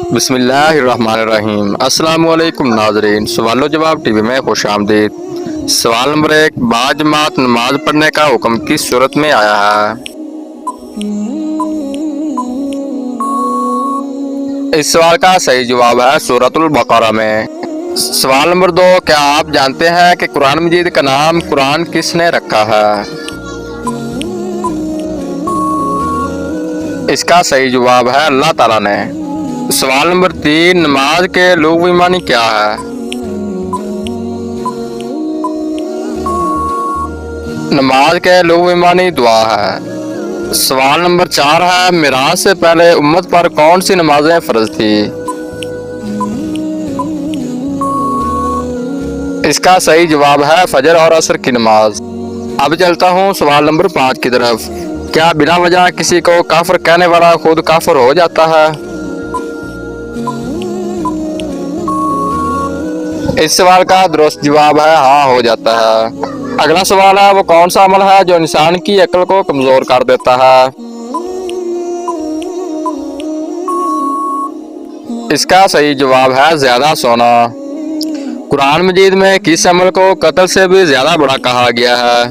बिस्मिल्लाहिर्रहमानिर्रहीम। अस्सलाम वालेकुम नाज़रीन, सवालो जवाब टीवी में खुश आमदीद। सवाल नंबर 1, बाजमात नमाज पढ़ने का हुक्म किस सूरत में आया है? इस सवाल का सही जवाब है सूरतुल बकरा में। सवाल नंबर 2, क्या आप जानते हैं कि कुरान मजीद का नाम कुरान किसने रखा है? इसका सही जवाब है अल्लाह ताला ने। सवाल नंबर 3, नमाज के लुग़वी मानी क्या है? नमाज के लुग़वी मानी दुआ है। सवाल नंबर 4 है, मिराज से पहले उम्मत पर कौन सी नमाजें फर्ज थी? इसका सही जवाब है फजर और असर की नमाज। अब चलता हूँ सवाल नंबर 5 की तरफ। क्या बिना वजह किसी को काफिर कहने वाला खुद काफिर हो जाता है? इस सवाल का दुरुस्त जवाब है हाँ, हो जाता है। अगला सवाल है, वो कौन सा अमल है जो इंसान की अक्ल को कमजोर कर देता है? इसका सही जवाब है ज्यादा सोना। कुरान मजीद में किस अमल को कत्ल से भी ज्यादा बड़ा कहा गया है?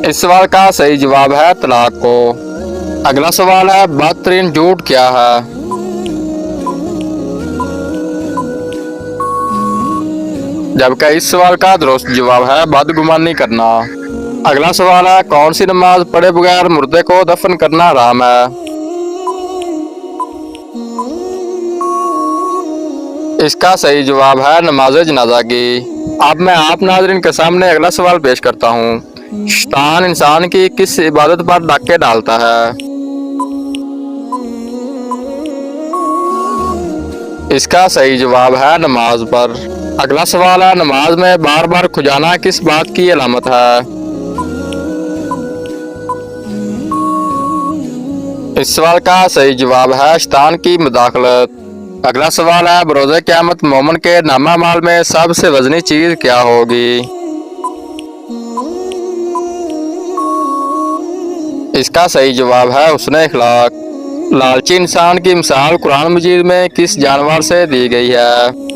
इस सवाल का सही जवाब है तलाक को। अगला सवाल है, बदतरीन झूठ क्या है? जबकि इस सवाल का दुरुस्त जवाब है बदगुमानी करना। अगला सवाल है, कौन सी नमाज पढ़े बगैर मुर्दे को दफन करना हराम है? इसका सही जवाब है नमाज जनाजा की। अब मैं आप नाज़रीन के सामने अगला सवाल पेश करता हूँ। शैतान इंसान की किस इबादत पर डाके डालता है? इसका सही जवाब है नमाज पर। अगला सवाल है, नमाज में बार बार खुजाना किस बात की अलामत है? इस सवाल का सही जवाब है शैतान की मुदाखलत। अगला सवाल है, बरोज़े क़यामत मोमिन के नामा माल में सबसे वजनी चीज क्या होगी? इसका सही जवाब है हुस्न इखलाक। लालची इंसान की मिसाल कुरान मजीद में किस जानवर से दी गई है?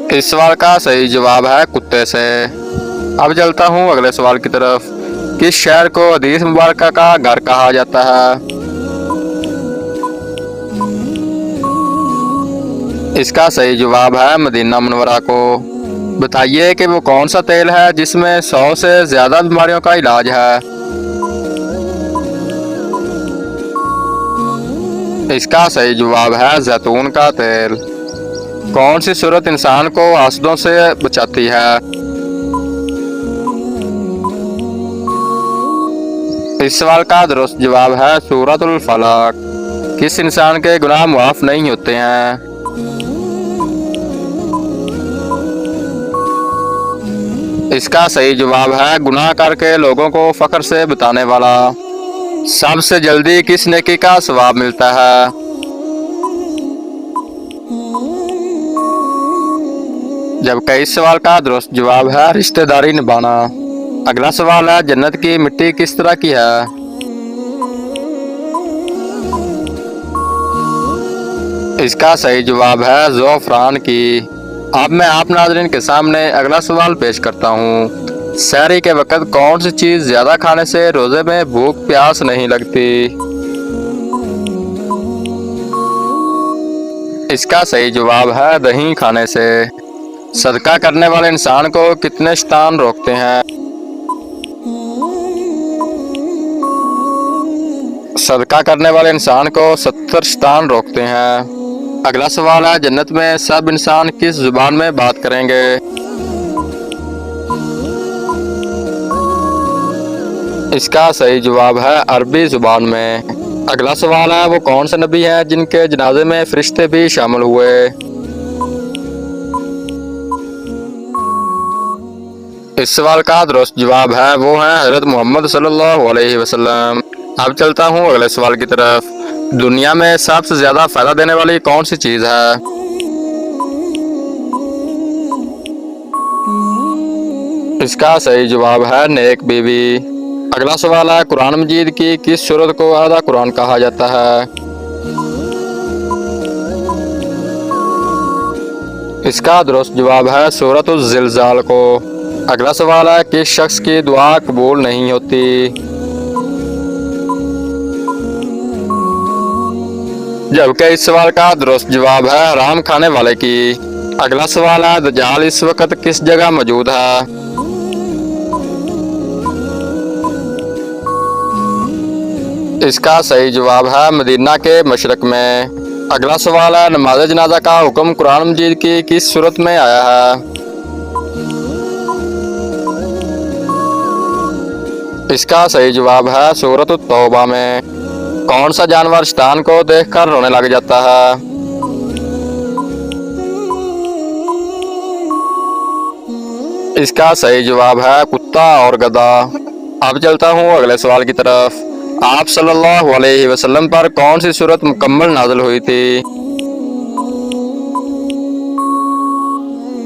इस सवाल का सही जवाब है कुत्ते से। अब चलता हूँ अगले सवाल की तरफ। किस शहर को हदीस मुबारक का घर कहा जाता है? इसका सही जवाब है मदीना मुनव्वरा को। बताइए कि वो कौन सा तेल है जिसमें 100 से ज्यादा बीमारियों का इलाज है? इसका सही जवाब है जैतून का तेल। कौन सी सूरत इंसान को हसदों से बचाती है? इस सवाल का दुरुस्त जवाब है सूरतुल फलक। किस इंसान के गुनाह मुआफ नहीं होते हैं? इसका सही जवाब है गुनाह करके लोगों को फख्र से बताने वाला। सबसे जल्दी किस नेकी का सवाब मिलता है? जबकि इस सवाल का दुरुस्त जवाब है रिश्तेदारी निभाना। अगला सवाल है, जन्नत की मिट्टी किस तरह की है? इसका सही जवाब है ज़ोफ़रान की। अब मैं आप नाज़रीन के सामने अगला सवाल पेश करता हूँ। सहरी के वक़्त कौन सी चीज़ ज़्यादा खाने से रोज़े में भूख प्यास नहीं लगती? इसका सही जवाब है दही खाने से। सदका करने वाले इंसान को कितने शैतान रोकते हैं? सदका करने वाले इंसान को 70 शैतान रोकते हैं। अगला सवाल है, जन्नत में सब इंसान किस जुबान में बात करेंगे? इसका सही जवाब है अरबी जुबान में। अगला सवाल है, वो कौन सा नबी है जिनके जनाजे में फरिश्ते भी शामिल हुए? इस सवाल का दुरुस्त जवाब है वो है हज़रत मोहम्मद सल्लल्लाहु अलैहि वसल्लम। अब चलता हूँ अगले सवाल की तरफ। दुनिया में सबसे ज्यादा फायदा देने वाली कौन सी चीज है? इसका सही जवाब है नेक बीवी। अगला सवाल है कुरान मजीद की किस सूरत को आधा कुरान कहा जाता है? इसका दुरुस्त जवाब है सूरतुल ज़िलज़ाल को। अगला सवाल है किस शख्स की दुआ कबूल नहीं होती? जबकि इस सवाल का दुरुस्त जवाब है हराम खाने वाले की। अगला सवाल है दज्जाल इस वक्त किस जगह मौजूद है? इसका सही जवाब है मदीना के मशरक में। अगला सवाल है नमाज जनाजा का हुक्म कुरान मजीद की किस सूरत में आया है? इसका सही जवाब है सूरत तौबा में। कौन सा जानवर शैतान को देखकर रोने लग जाता है? इसका सही जवाब है कुत्ता और गधा। अब चलता हूँ अगले सवाल की तरफ। आप सल्लल्लाहु अलैहि वसल्लम पर कौन सी सूरत मुकम्मल नाज़िल हुई थी?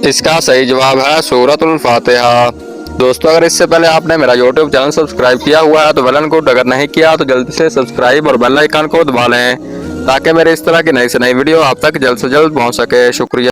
इसका सही जवाब है सूरतुल फातिहा। दोस्तों अगर इससे पहले आपने मेरा YouTube चैनल सब्सक्राइब किया हुआ है तो वेल एंड गुड, अगर नहीं किया तो जल्दी से सब्सक्राइब और बेल आइकन को दबा लें ताकि मेरे इस तरह की नई से नई वीडियो आप तक जल्द से जल्द पहुंच सके। शुक्रिया।